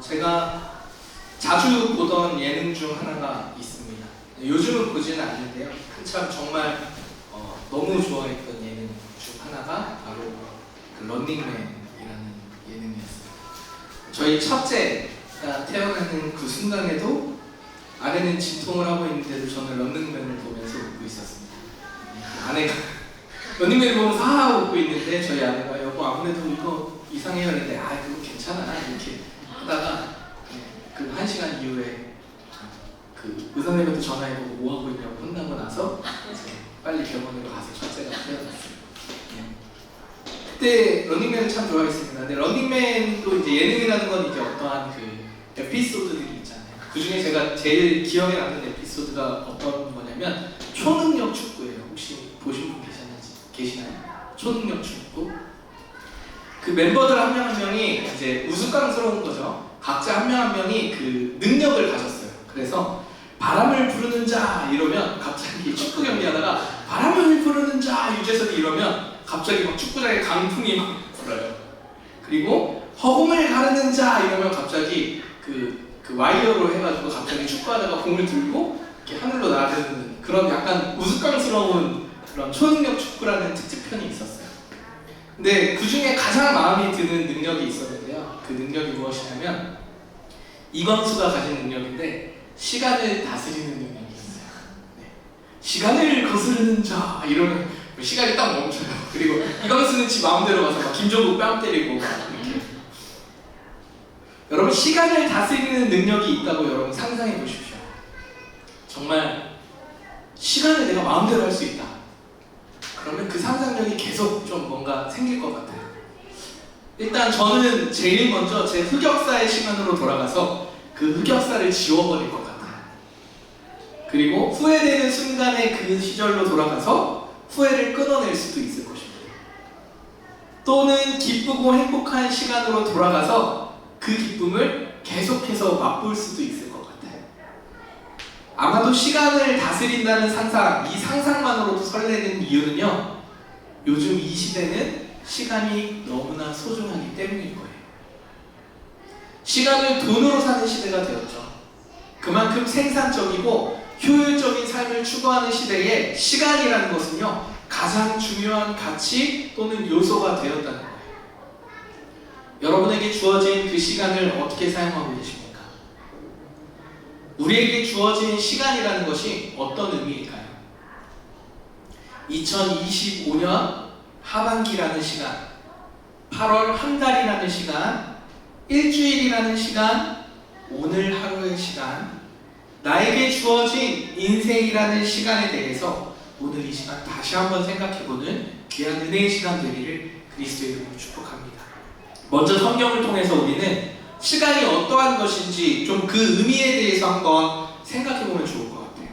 제가 자주 보던 예능 중 하나가 있습니다. 요즘은 보지는 않는데요. 한참 정말 너무 좋아했던 예능 중 하나가 바로 그 런닝맨이라는 예능이었어요. 저희 첫째가 태어나는 그 순간에도 아내는 진통을 하고 있는데도 저는 런닝맨을 보면서 웃고 있었습니다. 아내가 런닝맨을 보면서 하하 웃고 있는데 저희 아내가 여보 아무래도 이거 이상해요 했는데 아 그거 괜찮아 이렇게 하다가 그 1시간 이후에 그 의사님한테 전화해보고 뭐 하고 있냐고 혼나고 나서 빨리 병원으로 가서 첫째가 태어났어요. 그때 런닝맨을 참 좋아했습니다. 근데 런닝맨도 이제 예능이라는 건 이제 어떠한 그 에피소드들이 있잖아요. 그 중에 제가 제일 기억에 남는 에피소드가 어떤 거냐면 초능력 축구예요. 혹시 보신 분 계시나요? 초능력 축구? 그 멤버들 한 명 한 명이 이제 우스꽝스러운 거죠. 각자 한 명 한 명이 그 능력을 가졌어요. 그래서 바람을 부르는 자 이러면 갑자기 축구 경기하다가 바람을 부르는 자 유재석이 이러면 갑자기 막 축구장에 강풍이 막 불어요. 그리고 허공을 가르는 자 이러면 갑자기 그 와이어로 해가지고 갑자기 축구하다가 공을 들고 이렇게 하늘로 나르는 그런 약간 우스꽝스러운 그런 초능력 축구라는 특집편이 있었어요. 근데 그 중에 가장 마음에 드는 능력이 있었는데요. 그 능력이 무엇이냐면 이광수가 가진 능력인데 시간을 다스리는 능력이 있어요. 네. 시간을 거스르는 자 이러면 시간이 딱 멈춰요. 그리고 이광수는 지 마음대로 가서 막 김종국 뺨 때리고 막 이렇게. 여러분 시간을 다스리는 능력이 있다고 여러분 상상해 보십시오. 정말 시간을 내가 마음대로 할 수 있다. 그러면 그 상상력이 계속 좀 뭔가 생길 것 같아요. 일단 저는 제일 먼저 제 흑역사의 시간으로 돌아가서 그 흑역사를 지워버릴 것 같아요. 그리고 후회되는 순간의 그 시절로 돌아가서 후회를 끊어낼 수도 있을 것입니다. 또는 기쁘고 행복한 시간으로 돌아가서 그 기쁨을 계속해서 맛볼 수도 있을 것 같아요. 아마도 시간을 다스린다는 상상, 이 상상만으로도 설레는 이유는요, 요즘 이 시대는 시간이 너무나 소중하기 때문일 거예요. 시간을 돈으로 사는 시대가 되었죠. 그만큼 생산적이고 효율적인 삶을 추구하는 시대에 시간이라는 것은요, 가장 중요한 가치 또는 요소가 되었다는 거예요. 여러분에게 주어진 그 시간을 어떻게 사용하고 계십니까? 우리에게 주어진 시간이라는 것이 어떤 의미일까요? 2025년 하반기라는 시간, 8월 한 달이라는 시간, 일주일이라는 시간, 오늘 하루의 시간, 나에게 주어진 인생이라는 시간에 대해서 오늘 이 시간 다시 한번 생각해보는 귀한 은혜의 시간 되기를 그리스도의 이름으로 축복합니다. 먼저 성경을 통해서 우리는 시간이 어떠한 것인지 좀 그 의미에 대해서 한번 생각해보면 좋을 것 같아요.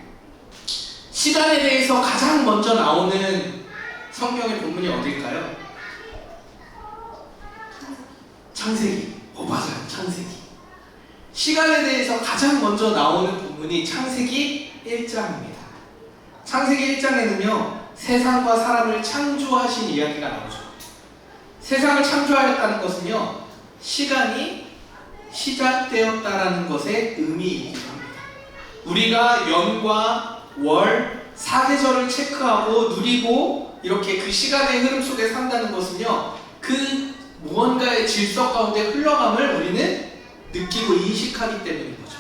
시간에 대해서 가장 먼저 나오는 성경의 본문이 어딜까요? 창세기. 맞아요. 창세기. 시간에 대해서 가장 먼저 나오는 본문이 창세기 1장입니다. 창세기 1장에는요, 세상과 사람을 창조하신 이야기가 나오죠. 세상을 창조하였다는 것은요, 시간이 시작되었다라는 것의 의미이기도 합니다. 우리가 연과 월, 사계절을 체크하고 누리고 이렇게 그 시간의 흐름 속에 산다는 것은요, 그 무언가의 질서 가운데 흘러감을 우리는 느끼고 인식하기 때문인 거죠.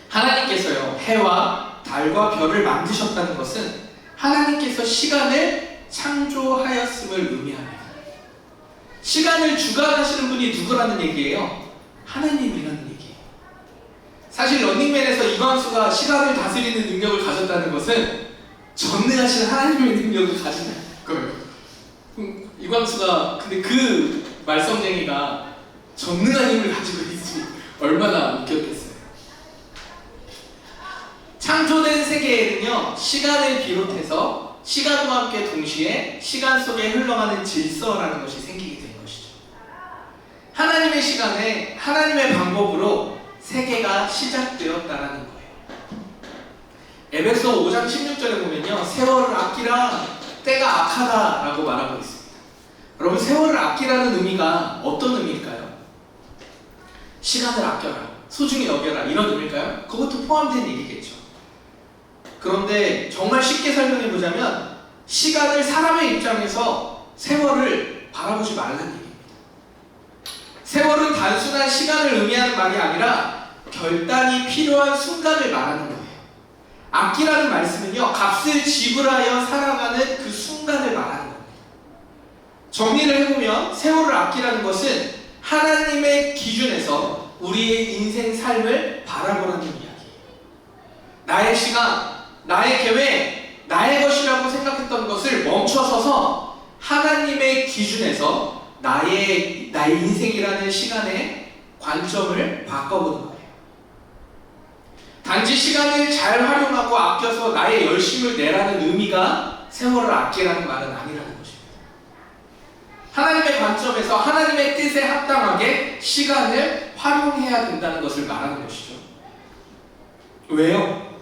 하나님께서요, 해와 달과 별을 만드셨다는 것은 하나님께서 시간을 창조하였음을 의미합니다. 시간을 주관하시는 분이 누구라는 얘기예요? 하나님이라는 얘기예요. 사실 런닝맨에서 이광수가 시간을 다스리는 능력을 가졌다는 것은 전능하신 하나님의 능력을 가진 거예요. 이광수가 근데 그 말썽쟁이가 전능한 힘을 가지고 있으니 얼마나 웃겼겠어요. 창조된 세계에는요, 시간을 비롯해서 시간과 함께 동시에 시간 속에 흘러가는 질서라는 것이 생기게 된 것이죠. 하나님의 시간에 하나님의 방법으로 세계가 시작되었다라는 거예요. 에베소 5장 16절에 보면요, 세월을 아끼라, 때가 악하다라고 말하고 있습니다. 여러분, 세월을 아끼라는 의미가 어떤 의미일까요? 시간을 아껴라, 소중히 여겨라 이런 의미일까요? 그것도 포함된 얘기겠죠. 그런데 정말 쉽게 설명해 보자면 시간을 사람의 입장에서 세월을 바라보지 말라는 얘기입니다. 세월은 단순한 시간을 의미하는 말이 아니라 결단이 필요한 순간을 말하는 거예요. 아끼라는 말씀은요, 값을 지불하여 살아가는 그 순간을 말하는 겁니다. 정리를 해보면 세월을 아끼라는 것은 하나님의 기준에서 우리의 인생 삶을 바라보라는 이야기예요. 나의 시간, 나의 계획, 나의 것이라고 생각했던 것을 멈춰서서 하나님의 기준에서 나의 인생이라는 시간의 관점을 바꿔보는 거예요. 단지 시간을 잘 활용하고 아껴서 나의 열심을 내라는 의미가 세월을 아끼라는 말은 아니라는 것입니다. 하나님의 관점에서 하나님의 뜻에 합당하게 시간을 활용해야 된다는 것을 말하는 것이죠. 왜요?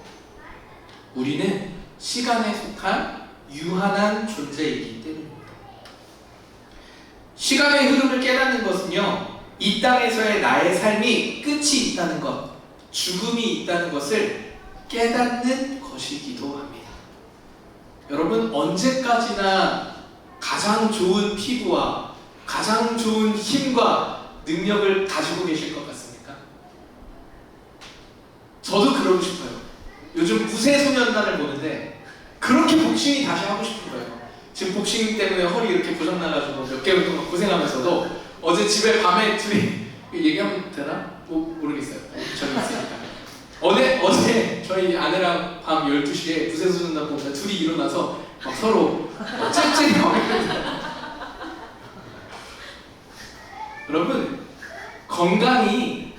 우리는 시간에 속한 유한한 존재이기 때문입니다. 시간의 흐름을 깨닫는 것은요, 이 땅에서의 나의 삶이 끝이 있다는 것, 죽음이 있다는 것을 깨닫는 것이기도 합니다. 여러분, 언제까지나 가장 좋은 피부와 가장 좋은 힘과 능력을 가지고 계실 것 같습니까? 저도 그러고 싶어요. 요즘 무쇠소년단을 보는데 그렇게 복싱이 다시 하고 싶은 거예요. 지금 복싱 때문에 허리 이렇게 고장나가지고 몇 개월 동안 고생하면서도 어제 집에 밤에 둘이 얘기하면 되나? 모르겠어요. 저기 있으니까. 어제 저희 아내랑 밤 12시에 무쇠소년단 보면 둘이 일어나서 막 서로 찔찔하고 여러분, 건강이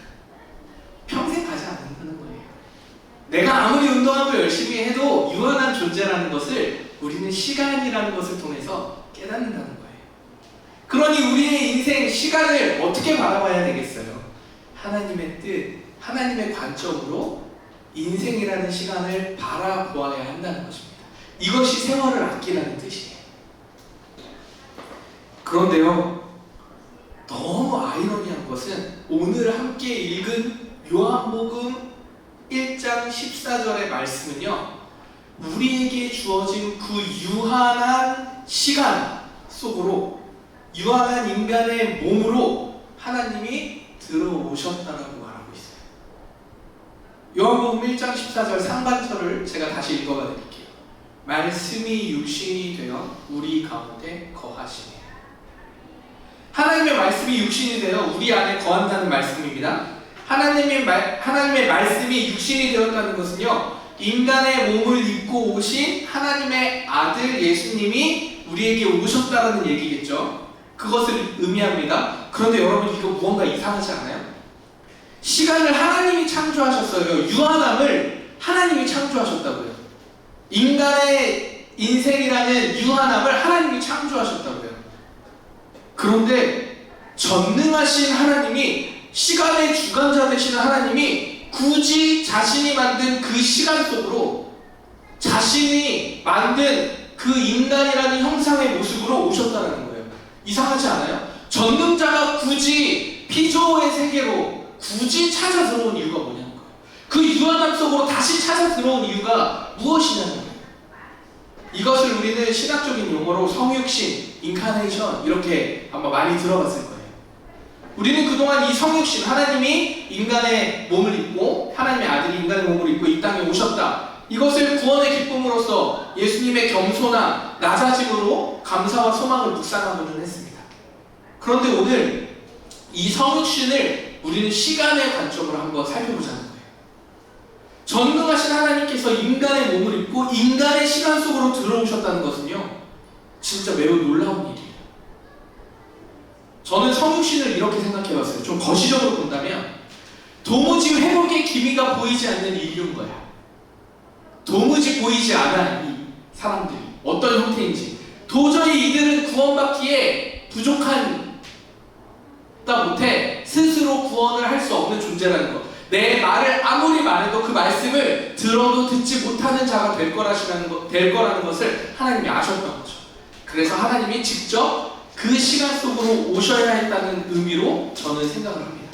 평생 가지 않는다는 거예요. 내가 아무리 운동하고 열심히 해도 유한한 존재라는 것을 우리는 시간이라는 것을 통해서 깨닫는다는 거예요. 그러니 우리의 인생 시간을 어떻게 바라봐야 되겠어요? 하나님의 뜻, 하나님의 관점으로 인생이라는 시간을 바라보아야 한다는 것입니다. 이것이 세월을 아끼라는 뜻이에요. 그런데요, 너무 아이러니한 것은 오늘 함께 읽은 요한복음 1장 14절의 말씀은요, 우리에게 주어진 그 유한한 시간 속으로, 유한한 인간의 몸으로 하나님이 들어오셨다라고 말하고 있어요. 요한복음 1장 14절 상반절을 제가 다시 읽어봐 드릴게요. 말씀이 육신이 되어 우리 가운데 거하시네. 하나님의 말씀이 육신이 되어 우리 안에 거한다는 말씀입니다. 하나님의 말씀이 육신이 되었다는 것은요, 인간의 몸을 입고 오신 하나님의 아들 예수님이 우리에게 오셨다는 얘기겠죠. 그것을 의미합니다. 그런데 여러분, 이거 무언가 이상하지 않아요? 시간을 하나님이 창조하셨어요. 유한함을 하나님이 창조하셨다고요. 인간의 인생이라는 유한함을 하나님이 창조하셨다고요. 그런데 전능하신 하나님이, 시간의 주관자 되시는 하나님이 굳이 자신이 만든 그 시간 속으로 자신이 만든 그 인간이라는 형상의 모습으로 오셨다는 거예요. 이상하지 않아요? 전능자가 굳이 피조의 세계로 굳이 찾아 들어온 이유가 뭐냐는 거예요. 그 유한함 속으로 다시 찾아 들어온 이유가 무엇이냐는 거예요. 이것을 우리는 신학적인 용어로 성육신, 인카네이션 이렇게 아마 많이 들어봤을 거예요. 우리는 그동안 이 성육신, 하나님이 인간의 몸을 입고, 하나님의 아들이 인간의 몸을 입고 이 땅에 오셨다, 이것을 구원의 기쁨으로써 예수님의 겸손한 낮아짐으로 감사와 소망을 묵상하고는 했습니다. 그런데 오늘 이 성육신을 우리는 시간의 관점으로 한번 살펴보자는 거예요. 전능하신 하나님께서 인간의 몸을 입고 인간의 시간 속으로 들어오셨다는 것은요, 진짜 매우 놀라운 일이에요. 저는 성육신을 이렇게 생각해봤어요. 좀 거시적으로 본다면 도무지 회복의 기미가 보이지 않는 인류인 거야. 도무지 보이지 않아, 이 사람들이 어떤 형태인지. 도저히 이들은 구원받기에 부족하다 못해 스스로 구원을 할 수 없는 존재라는 것. 내 말을 아무리 말해도 그 말씀을 들어도 듣지 못하는 자가 될 거라는 것을 하나님이 아셨던 거죠. 그래서 하나님이 직접 그 시간 속으로 오셔야 했다는 의미로 저는 생각을 합니다.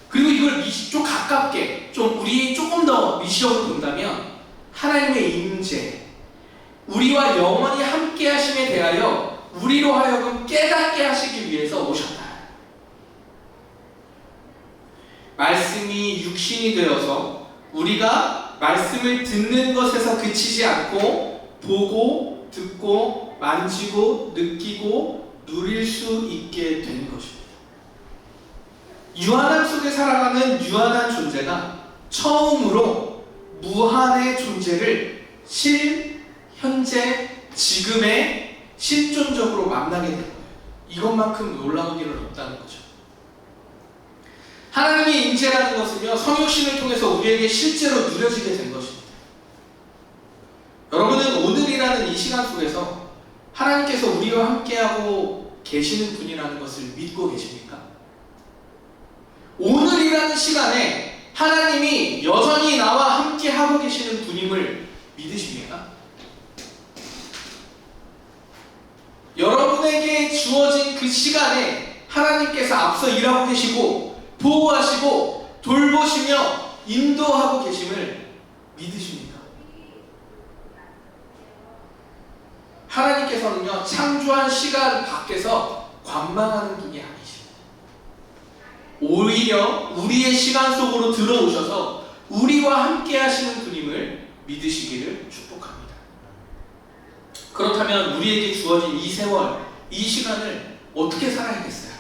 그리고 좀 가깝게, 좀 우리 조금 더 미시적으로 본다면 하나님의 임재, 우리와 영원히 함께 하심에 대하여 우리로 하여금 깨닫게 하시기 위해서 오셨다. 말씀이 육신이 되어서 우리가 말씀을 듣는 것에서 그치지 않고 보고 듣고 만지고 느끼고 누릴 수 있게 된 것입니다. 유한함 속에 살아가는 유한한 존재가 처음으로 무한의 존재를 현재, 지금의 실존적으로 만나게 된 거예요. 이것만큼 놀라운 일은 없다는 거죠. 하나님의 임재라는 것은요, 성육신을 통해서 우리에게 실제로 누려지게 된 것입니다. 여러분은 오늘이라는 이 시간 속에서 하나님께서 우리와 함께하고 계시는 분이라는 것을 믿고 계십니까? 오늘이라는 시간에 하나님이 여전히 나와 함께하고 계시는 분임을 믿으십니까? 여러분에게 주어진 그 시간에 하나님께서 앞서 일하고 계시고 보호하시고 돌보시며 인도하고 계심을 믿으십니까? 하나님께서는요, 창조한 시간 밖에서 관망하는 분이 아니십니다. 오히려 우리의 시간 속으로 들어오셔서 우리와 함께 하시는 분임을 믿으시기를 축복합니다. 그렇다면 우리에게 주어진 이 세월, 이 시간을 어떻게 살아야겠어요?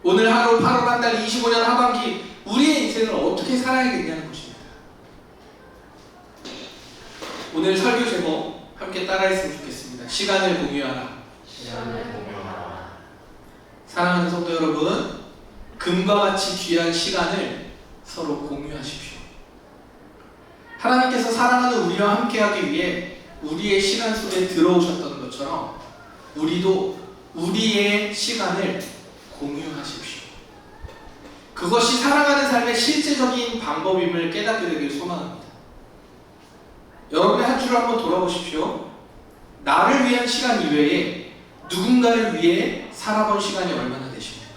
오늘 하루 8월 한 달 25년 하반기 우리의 인생을 어떻게 살아야겠냐는 것입니다. 오늘 설교 제목 함께 따라했으면 좋겠습니다. 시간을 공유하라. 사랑하는 성도 여러분, 금과 같이 귀한 시간을 서로 공유하십시오. 하나님께서 사랑하는 우리와 함께하기 위해 우리의 시간 속에 들어오셨던 것처럼 우리도 우리의 시간을 공유하십시오. 그것이 살아가는 삶의 실제적인 방법임을 깨닫게 되길 소망합니다. 여러분의 한 주를 한번 돌아보십시오. 나를 위한 시간 이외에 누군가를 위해 살아본 시간이 얼마나 되십니까?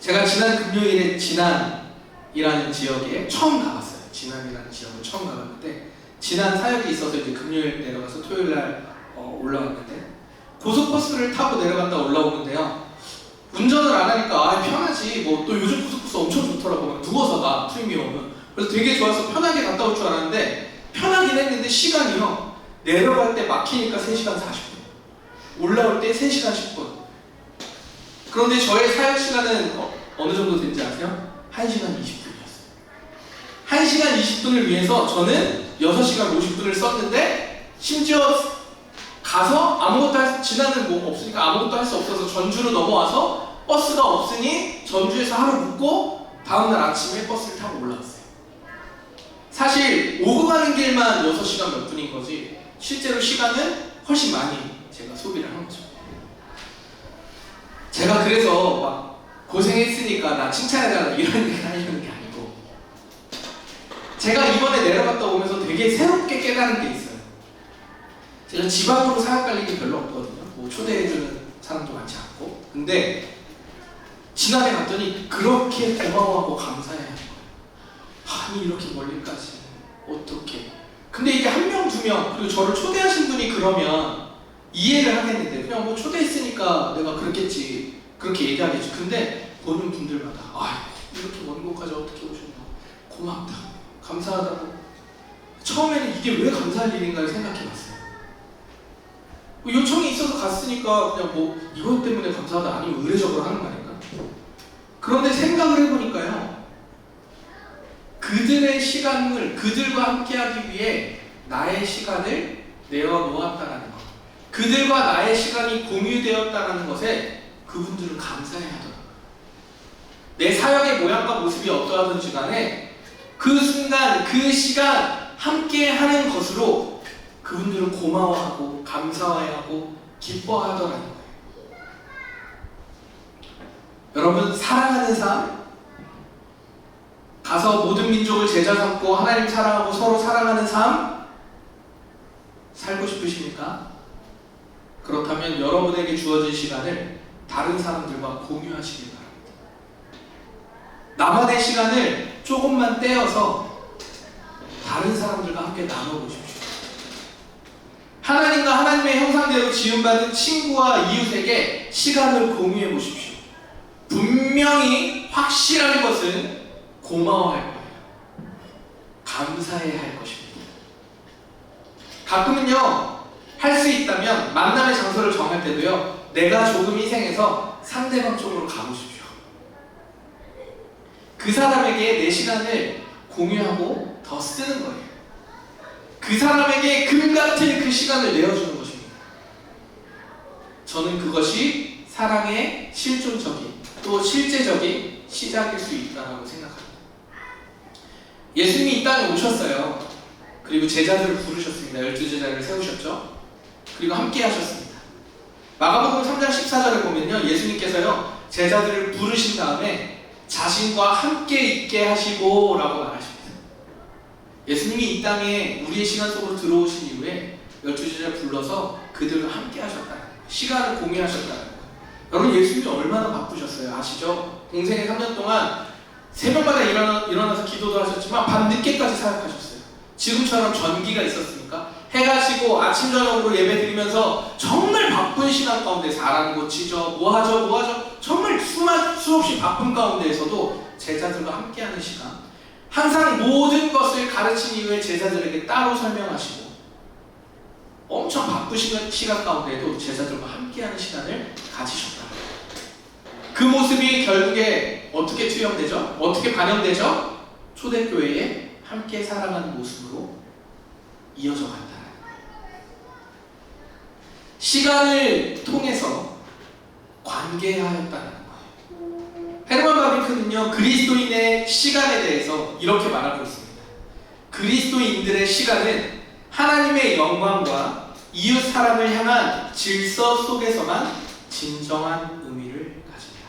제가 지난 금요일에 진안이라는 지역에 처음 가봤어요. 진안이라는 지역을 처음 가봤는데, 진안 사역이 있어서 이제 금요일 내려가서 토요일 날 올라왔는데, 고속버스를 타고 내려갔다 올라오는데요, 운전을 안 하니까 편하지, 뭐 또 요즘 고속버스 엄청 좋더라고요. 누워서 가, 프리미엄은. 그래서 되게 좋아서 편하게 갔다 올 줄 알았는데 편하긴 했는데 시간이요, 내려갈 때 막히니까 3시간 40분, 올라올 때 3시간 10분. 그런데 저의 사역 시간은 어느 정도 된지 아세요? 1시간 20분이었어요. 1시간 20분을 위해서 저는 6시간 50분을 썼는데, 심지어 가서 아무것도 진안은 뭐 없으니까 아무것도 할 수 없어서 전주로 넘어와서 버스가 없으니 전주에서 하루 묵고 다음날 아침에 버스를 타고 올라왔어요. 사실 오고 가는 길만 6시간 몇 분인 거지 실제로 시간은 훨씬 많이 제가 소비를 한 거죠. 제가 그래서 막 고생했으니까 나 칭찬해달라 이런 얘기를 하려는 게 아니고, 제가 이번에 내려갔다 오면서 되게 새롭게 깨달은 게 있어요. 제가 지방으로 사역 갈 일이 별로 없거든요. 뭐 초대해주는 사람도 많지 않고. 근데 지난해 갔더니 그렇게 고마워하고 감사해야 하는 거예요. 아니 이렇게 멀리까지 어떻게? 근데 이게 한 명, 두 명, 그리고 저를 초대하신 분이 그러면 이해를 하겠는데, 그냥 뭐 초대했으니까 내가 그렇겠지, 그렇게 얘기하겠지. 근데 보는 분들마다 이렇게 먼 곳까지 어떻게 오셨나, 고맙다, 감사하다고. 처음에는 이게 왜 감사할 일인가를 생각해봤어요. 요청이 있어서 갔으니까 그냥 뭐 이것 때문에 감사하다, 아니면 의례적으로 하는 거 아닌가? 그런데 생각을 해보니까요, 그들의 시간을, 그들과 함께하기 위해 나의 시간을 내어놓았다는 것, 그들과 나의 시간이 공유되었다는 것에 그분들은 감사해야 하더라고요. 내 사역의 모양과 모습이 어떠하든지 간에 그 순간, 그 시간 함께하는 것으로 그분들은 고마워하고 감사해하고 기뻐하더라는 거예요. 여러분, 사랑하는 삶, 가서 모든 민족을 제자 삼고 하나님 사랑하고 서로 사랑하는 삶 살고 싶으십니까? 그렇다면 여러분에게 주어진 시간을 다른 사람들과 공유하시길 바랍니다. 나만의 시간을 조금만 떼어서 다른 사람들과 함께 나눠보십시오. 하나님과 하나님의 형상대로 지음받은 친구와 이웃에게 시간을 공유해 보십시오. 분명히 확실한 것은 고마워할 거예요. 감사해야 할 것입니다. 가끔은요, 할 수 있다면 만남의 장소를 정할 때도요, 내가 조금 희생해서 상대방 쪽으로 가보십시오. 그 사람에게 내 시간을 공유하고 더 쓰는 거예요. 그 사람에게 금같은 그 시간을 내어주는 것입니다. 저는 그것이 사랑의 실존적인 또 실제적인 시작일 수 있다고 생각합니다. 예수님이 이 땅에 오셨어요. 그리고 제자들을 부르셨습니다. 12제자를 세우셨죠. 그리고 함께 하셨습니다. 마가복음 3장 14절에 보면요, 예수님께서요, 제자들을 부르신 다음에 자신과 함께 있게 하시고 라고 말하십니다. 예수님이 이 땅에 우리의 시간 속으로 들어오신 이후에 12제자를 불러서 그들과 함께 하셨다는 거예요. 시간을 공유하셨다는 거예요. 여러분, 예수님이 얼마나 바쁘셨어요? 아시죠? 공생의 3년 동안 새벽마다 일어나서 기도도 하셨지만 밤늦게까지 사역하셨어요. 지금처럼 전기가 있었습니까? 해가 지고 아침 저녁으로 예배 드리면서 정말 바쁜 시간 가운데 사람 고치죠, 뭐하죠 정말 수없이 바쁜 가운데에서도 제자들과 함께하는 시간, 항상 모든 것을 가르친 이후에 제자들에게 따로 설명하시고 엄청 바쁘신 시간 가운데에도 제자들과 함께하는 시간을 가지셨다. 그 모습이 결국에 어떻게 투영되죠? 어떻게 반영되죠? 초대교회에 함께 살아가는 모습으로 이어져 간다. 시간을 통해서 관계하였다는 거예요. 헤르만 바비크는요, 그리스도인의 시간에 대해서 이렇게 말하고 있습니다. 그리스도인들의 시간은 하나님의 영광과 이웃 사람을 향한 질서 속에서만 진정한 의미를 가집니다.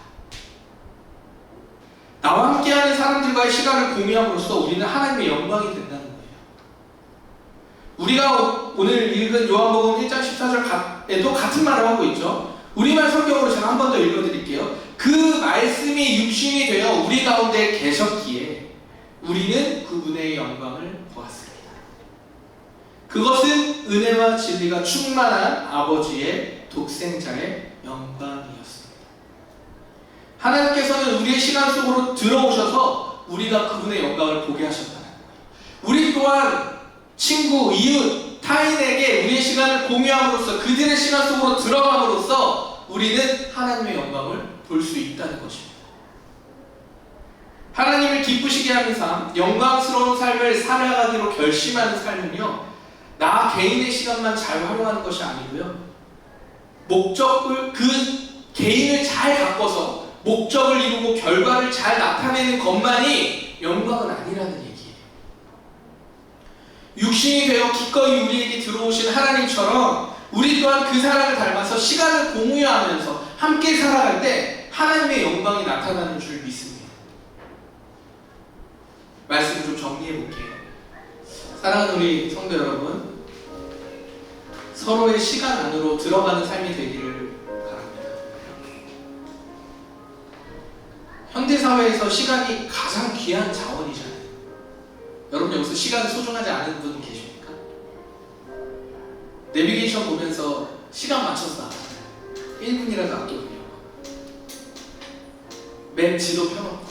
나와 함께하는 사람들과의 시간을 공유함으로써 우리는 하나님의 영광이 된다는 거예요. 우리가 오늘 읽은 요한복음 1장 14절에도 같은 말을 하고 있죠. 우리말 성경으로 제가 한 번 더 읽어드릴게요. 그 말씀이 육신이 되어 우리 가운데 계셨기에 우리는 그분의 영광을 보았습니다. 그것은 은혜와 진리가 충만한 아버지의 독생자의 영광이었습니다. 하나님께서는 우리의 시간 속으로 들어오셔서 우리가 그분의 영광을 보게 하셨다는 거예요. 우리 또한 친구, 이웃, 타인에게 우리의 시간을 공유함으로써 그들의 시간 속으로 들어감으로써 우리는 하나님의 영광을 볼 수 있다는 것입니다. 하나님을 기쁘시게 하는 삶, 영광스러운 삶을 살아가기로 결심하는 삶은요, 나 개인의 시간만 잘 활용하는 것이 아니고요, 목적을, 그 개인을 잘 가꿔서 목적을 이루고 결과를 잘 나타내는 것만이 영광은 아니라는 얘기예요. 육신이 되어 기꺼이 우리에게 들어오신 하나님처럼 우리 또한 그 사람을 닮아서 시간을 공유하면서 함께 살아갈 때 하나님의 영광이 나타나는 줄 믿습니다. 말씀을 좀 정리해 볼게요. 사랑하는 우리 성도 여러분, 서로의 시간 안으로 들어가는 삶이 되기를 바랍니다. 현대사회에서 시간이 가장 귀한 자원이잖아요. 여러분, 여기서 시간을 소중하지 않은 분 계십니까? 내비게이션 보면서 시간 맞춰서 나가잖아요. 1분이라도 아껴보려고. 맵 지도 펴놓고.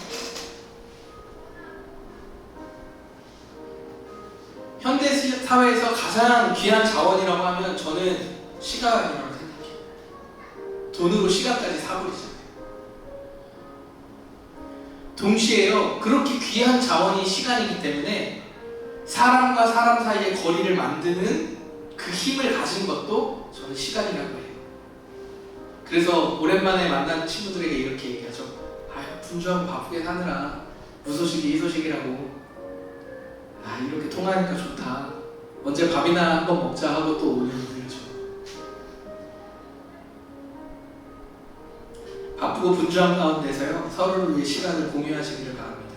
현대 사회에서 가장 귀한 자원이라고 하면 저는 시간이라고 생각해요. 돈으로 시간까지 사버리잖아요. 동시에요, 그렇게 귀한 자원이 시간이기 때문에 사람과 사람 사이의 거리를 만드는 그 힘을 가진 것도 저는 시간이라고 해요. 그래서 오랜만에 만난 친구들에게 이렇게 얘기하죠. 아유, 분주하고 바쁘게 사느라 무소식이 희소식이라고. 아, 이렇게 통화하니까 좋다. 언제 밥이나 한번 먹자 하고 또 오늘 들죠. 바쁘고 분주한 가운데서요, 서로를 위해 시간을 공유하시기를 바랍니다.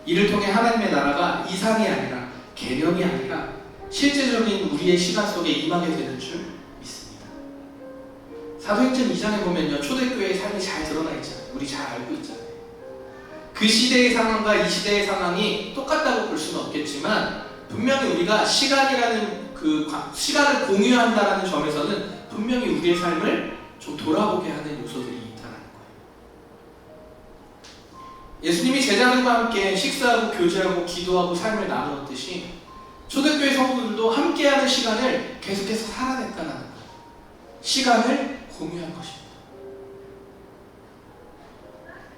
이를 통해 하나님의 나라가 이상이 아니라 개념이 아니라 실제적인 우리의 시간 속에 임하게 되는 줄 믿습니다. 사도행전 2장에 보면요, 초대교회의 삶이 잘 드러나 있잖아요. 우리 잘 알고 있잖아요. 그 시대의 상황과 이 시대의 상황이 똑같다고 볼 수는 없겠지만 분명히 우리가 시간이라는 시간을 공유한다는 점에서는 분명히 우리의 삶을 좀 돌아보게 하는 요소들이 있다는 거예요. 예수님이 제자들과 함께 식사하고 교제하고 기도하고 삶을 나누었듯이 초대교회 성도들도 함께하는 시간을 계속해서 살아냈다는 거예요. 시간을 공유한 것입니다.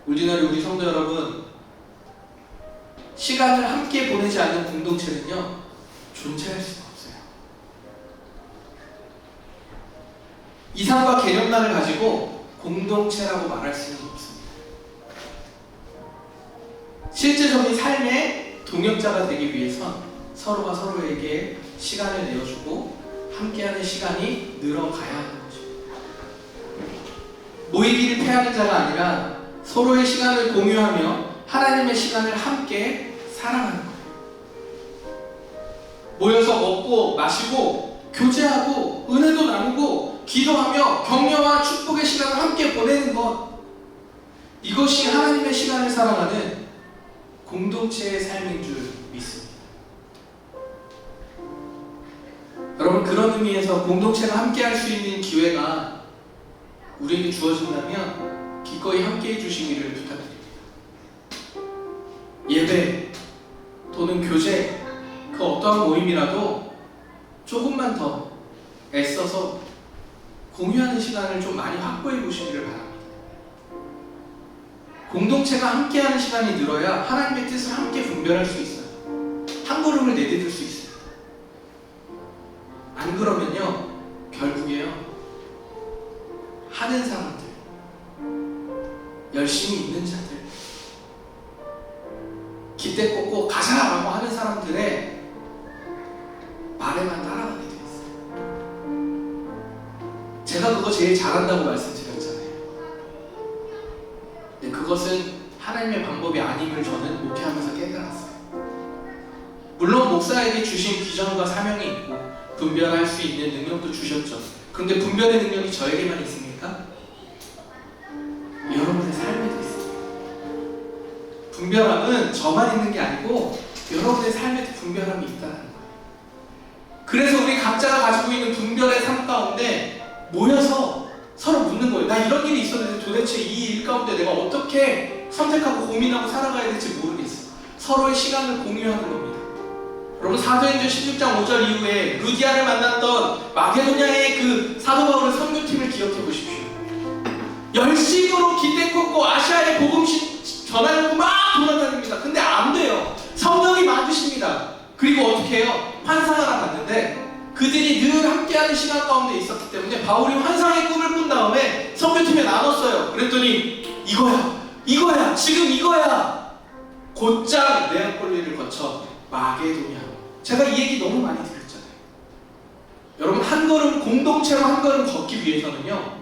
우리나라 우리 성도 여러분, 시간을 함께 보내지 않는 공동체는요, 존재할 수가 없어요. 이상과 개념만을 가지고 공동체라고 말할 수는 없습니다. 실제적인 삶의 동역자가 되기 위해선 서로가 서로에게 시간을 내어주고 함께하는 시간이 늘어가야 하는 것입니다. 모이기를 패하는 자가 아니라 서로의 시간을 공유하며 하나님의 시간을 함께 살아가는 거예요. 모여서 먹고 마시고 교제하고 은혜도 나누고 기도하며 격려와 축복의 시간을 함께 보내는 것, 이것이 하나님의 시간을 살아가는 공동체의 삶인 줄 믿습니다. 여러분, 그런 의미에서 공동체가 함께 할 수 있는 기회가 우리에게 주어진다면 기꺼이 함께 해주시기를 부탁드립니다. 예배 또는 교제, 그 어떠한 모임이라도 조금만 더 애써서 공유하는 시간을 좀 많이 확보해 보시기를 바랍니다. 공동체가 함께하는 시간이 늘어야 하나님의 뜻을 함께 분별할 수 있어요. 한 걸음을 내디딜 수 있어요. 안 그러면요, 결국에요, 하는 사람들, 열심히 있는 자들, 기대 꽂고 가자라고 하는 사람들의 말에만 따라가게 돼 있어요. 제가 그거 제일 잘한다고 말씀드렸잖아요. 근데 그것은 하나님의 방법이 아님을 저는 목회하면서 깨달았어요. 물론 목사에게 주신 비전과 사명이 있고 분별할 수 있는 능력도 주셨죠. 그런데 분별의 능력이 저에게만 있습니까? 여러분의 삶에도 있습니다. 분별함은 저만 있는 게 아니고 여러분의 삶에도 분별함이 있다는 거예요. 그래서 우리 각자가 가지고 있는 분별의 삶 가운데 모여서 서로 묻는 거예요. 나 이런 일이 있었는데 도대체 이 일 가운데 내가 어떻게 선택하고 고민하고 살아가야 될지 모르겠어. 서로의 시간을 공유하는 겁니다. 여러분, 사도행전 16장 5절 이후에 루디아를 만났던 마게도냐의 그 사도 바울의 선교팀을 기억해 보십시오. 열심으로 기대 꽂고 아시아의 복음 전하려고 막 돌아다닙니다. 근데 안 돼요. 성령이 막으십니다. 그리고 어떻게 해요? 환상을 하나 봤는데 그들이 늘 함께하는 시간 가운데 있었기 때문에 바울이 환상의 꿈을 꾼 다음에 선교팀에 나눴어요. 그랬더니 이거야 지금 이거야. 곧장 네아폴리를 거쳐 마게도냐. 제가 이 얘기 너무 많이 드렸잖아요. 여러분, 한 걸음 공동체로 한 걸음 걷기 위해서는요,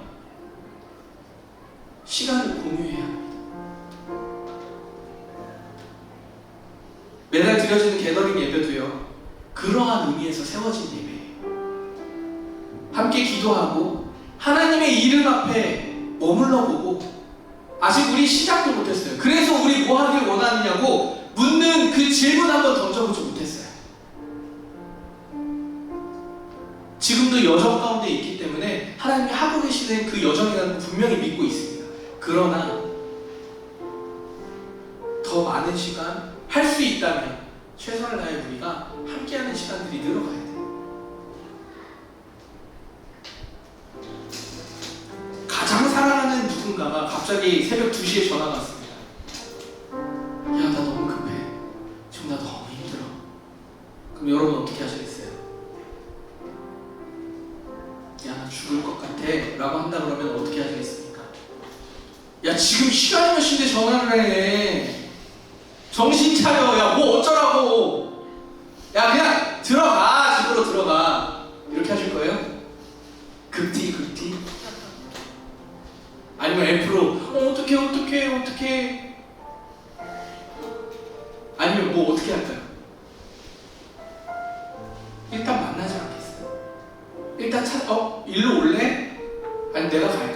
시간을 공유해야 합니다. 매달 드려지는 게더링 예배도요, 그러한 의미에서 세워진 예배예요. 함께 기도하고 하나님의 이름 앞에 머물러 보고, 아직 우리 시작도 못했어요. 그래서 우리 뭐 하길 원하느냐고 묻는 그 질문 한번 던져보지 못했어요. 지금도 여정 가운데 있기 때문에 하나님이 하고 계시는 그 여정이라는 걸 분명히 믿고 있습니다. 그러나 더 많은 시간 할 수 있다면 최선을 다해 우리가 함께하는 시간들이 늘어가야 돼요. 가장 사랑하는 누군가가 갑자기 새벽 2시에 전화가 왔습니다. 야, 나 너무 급해. 지금 나 너무 힘들어. 그럼 여러분 어떻게 하시겠어요? 야, 나 죽을 것 같아 라고 한다 그러면 어떻게 하시겠습니까? 야, 지금 시간이 몇 시인데 전화를 해. 정신 차려. 야, 뭐 어쩌라고. 야, 그냥 들어가. 집으로 들어가. 이렇게 하실 거예요? 극티. 아니면 F로 어떡해. 아니면 뭐 어떻게 할까요? 일단 만나지 않겠어요? 일단 일로 올래? 아니 내가 갈게.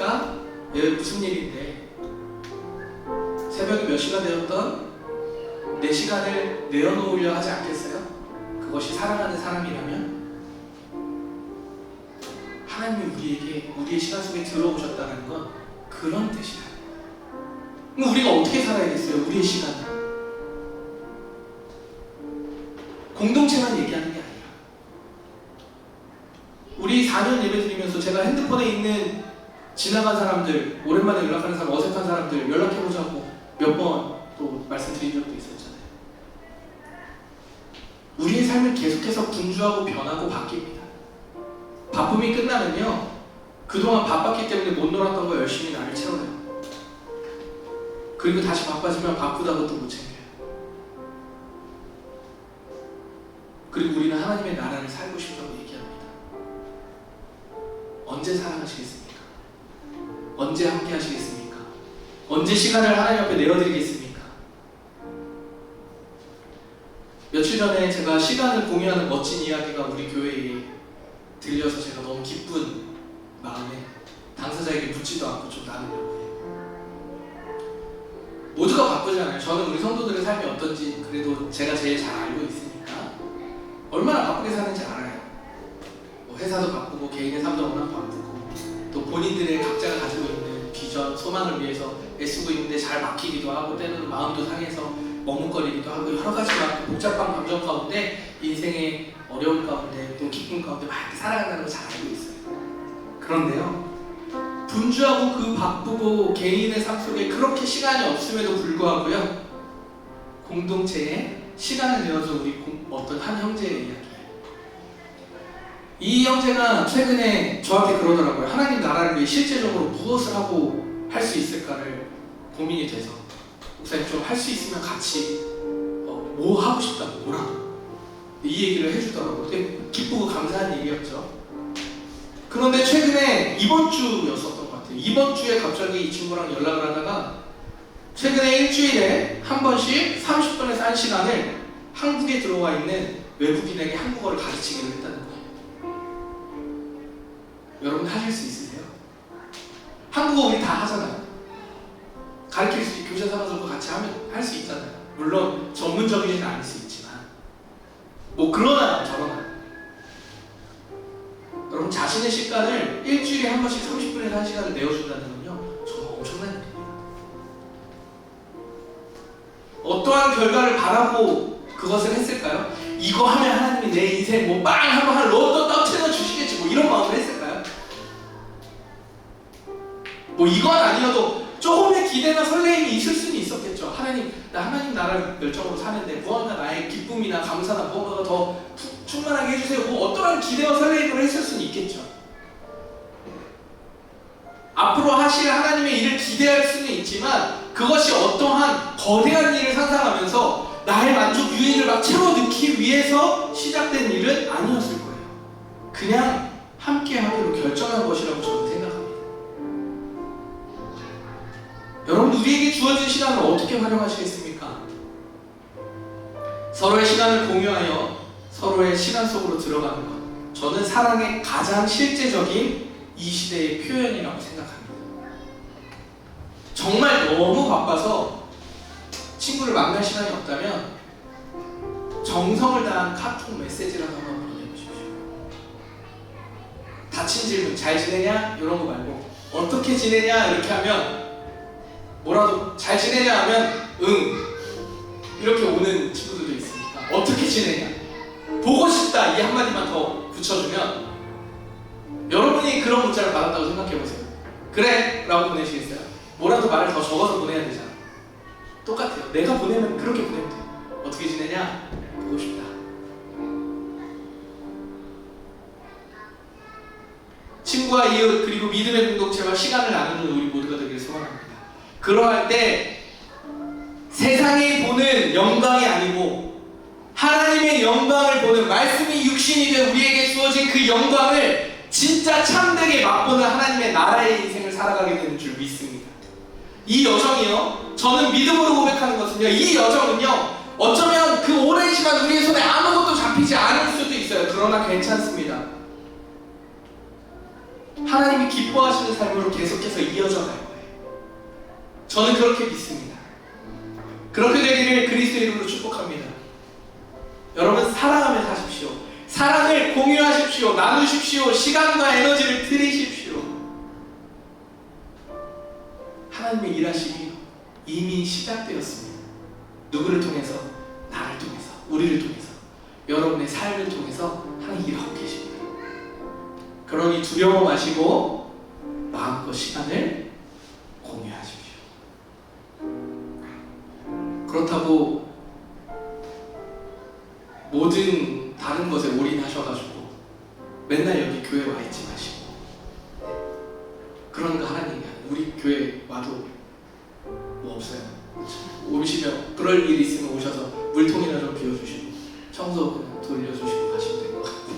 무슨 일인데 새벽이 몇 시가 되었던 내 시간을 내어놓으려 하지 않겠어요? 그것이 사랑하는 사람이라면 하나님이 우리에게 우리의 시간 속에 들어오셨다는 건 그런 뜻이다. 그럼 우리가 어떻게 살아야겠어요? 우리의 시간을 공동체만 얘기하는 게 아니라 우리 4년 예배 드리면서 제가 핸드폰에 있는 지나간 사람들, 오랜만에 연락하는 사람, 어색한 사람들 연락해보자고 몇 번 또 말씀드린 적도 있었잖아요. 우리의 삶은 계속해서 분주하고 변하고 바뀝니다. 바쁨이 끝나면요, 그동안 바빴기 때문에 못 놀았던 거 열심히 나를 채워요. 그리고 다시 바빠지면 바쁘다고 또 못 챙겨요. 그리고 우리는 하나님의 나라를 살고 싶다고 얘기합니다. 언제 사랑하시겠습니까? 언제 함께 하시겠습니까? 언제 시간을 하나님 앞에 내어드리겠습니까? 며칠 전에 제가 시간을 공유하는 멋진 이야기가 우리 교회에 들려서 제가 너무 기쁜 마음에 당사자에게 묻지도 않고 좀 나누려고 해요. 모두가 바쁘잖아요. 저는 우리 성도들의 삶이 어떤지 그래도 제가 제일 잘 알고 있으니까 얼마나 바쁘게 사는지 알아요. 뭐 회사도 바쁘고 개인의 삶도 워낙 바쁘고 또 본인들의 각자가 가지고 있는 비전, 소망을 위해서 애쓰고 있는데 잘 막히기도 하고 때로는 마음도 상해서 머뭇거리기도 하고 여러 가지 막 복잡한 감정 가운데 인생의 어려움 가운데 또 기쁨 가운데 막 이렇게 살아간다는 걸 잘 알고 있어요. 그런데요, 분주하고 그 바쁘고 개인의 삶 속에 그렇게 시간이 없음에도 불구하고요, 공동체에 시간을 내어서 우리 어떤 한 형제의 이야기예요. 이 형제가 최근에 저한테 그러더라고요. 하나님 나라를 위해 실제적으로 무엇을 하고 할 수 있을까를 고민이 돼서 목사님 좀 할 수 있으면 같이 뭐 하고 싶다고 뭐라도 이 얘기를 해주더라고요. 되게 기쁘고 감사한 일이었죠. 그런데 최근에 이번 주였었던 것 같아요. 이번 주에 갑자기 이 친구랑 연락을 하다가 최근에 일주일에 한 번씩 30분에서 1시간을 한국에 들어와 있는 외국인에게 한국어를 가르치기로 했다는 거예요. 여러분 하실 수 있으세요? 한국어 우리 다 하잖아요. 가르칠 수 있고 교사 사람들과 같이 하면 할 수 있잖아요. 물론 전문적이지는 않을 수 있지만 뭐 그러나 저러나 여러분 자신의 시간을 일주일에 한 번씩 30분에서 1시간을 내어준다는 건요 정말 엄청난 일입니다. 어떠한 결과를 바라고 그것을 했을까요? 이거 하면 하나님이 내 인생 뭐 빵 한번 한 로또 떡치는 주시겠지 뭐 이런 마음을 했을까요? 뭐 이건 아니어도 조금의 기대나 설레임이 있을 수는 있었겠죠. 나 하나님 나라를 열정으로 사는데 무언가 나의 기쁨이나 감사나 무언가가 더 충만하게 해주세요. 뭐 어떠한 기대와 설레임으로 했을 수는 있겠죠. 앞으로 하실 하나님의 일을 기대할 수는 있지만 그것이 어떠한 거대한 일을 상상하면서 나의 만족 유인을 막 채워 넣기 위해서 시작된 일은 아니었을 거예요. 그냥 함께 하기로 결정한 것이라고 저는 생각합니다. 여러분 우리에게 주어진 시간을 어떻게 활용하시겠습니까? 서로의 시간을 공유하여 서로의 시간 속으로 들어가는 것, 저는 사랑의 가장 실제적인 이 시대의 표현이라고 생각합니다. 정말 너무 바빠서 친구를 만날 시간이 없다면 정성을 다한 카톡 메시지라도 한번 보내보십시오. 다친 질문, 잘 지내냐? 이런 거 말고 어떻게 지내냐? 이렇게 하면 뭐라도 잘 지내냐 하면 응 이렇게 오는 친구들도 있으니까 어떻게 지내냐 보고 싶다 이 한마디만 더 붙여주면 여러분이 그런 문자를 받았다고 생각해보세요. 그래 라고 보내시겠어요? 뭐라도 말을 더 적어서 보내야 되잖아. 똑같아요. 내가 보내면 그렇게 보내면 돼요. 어떻게 지내냐? 보고 싶다. 친구와 이웃 그리고 믿음의 공동체와 시간을 나누는 우리 모두가 되기를 소원합니다. 그러할 때 세상이 보는 영광이 아니고 하나님의 영광을 보는 말씀이 육신이 된 우리에게 주어진 그 영광을 진짜 참되게 맛보는 하나님의 나라의 인생을 살아가게 되는 줄 믿습니다. 이 여정이요, 저는 믿음으로 고백하는 것은요, 이 여정은요 어쩌면 그 오랜 시간 우리의 손에 아무것도 잡히지 않을 수도 있어요. 그러나 괜찮습니다. 하나님이 기뻐하시는 삶으로 계속해서 이어져 갈 거예요. 저는 그렇게 믿습니다. 그렇게 되기를 그리스도의 이름으로 축복합니다. 여러분, 사랑하며 사십시오. 사랑을 공유하십시오. 나누십시오. 시간과 에너지를 드리십시오. 하나님의 일하심이 이미 시작되었습니다. 누구를 통해서? 나를 통해서, 우리를 통해서, 여러분의 삶을 통해서 하나님 일하고 계십니다. 그러니 두려워 마시고 마음껏 시간을 공유하십시오. 그렇다고 모든 다른 것에 올인하셔가지고 맨날 여기 교회 와 있지 마시고, 그런 거 하나님이 우리 교회 와도 뭐 없어요. 오시면 그럴 일 있으면 오셔서 물통이나 좀 비워주시고 청소 그냥 돌려주시고 가시면 될 것 같아요.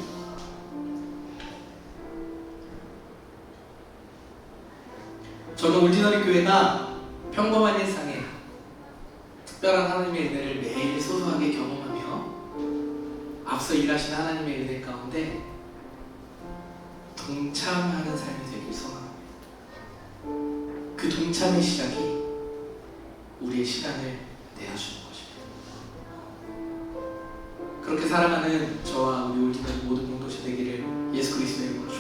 저는 올디너리 교회가 평범한 일상에 특별한 하나님의 은혜를 매일 소소하게 경험하며 앞서 일하신 하나님의 은혜 가운데 동참하는 삶이 되길 소망합니다. 그 동참의 시작이 우리의 시간을 내어주는 것입니다. 그렇게 살아가는 저와 우리 올디너리 모든 공동체 되기를 예수 그리스도의 이름으로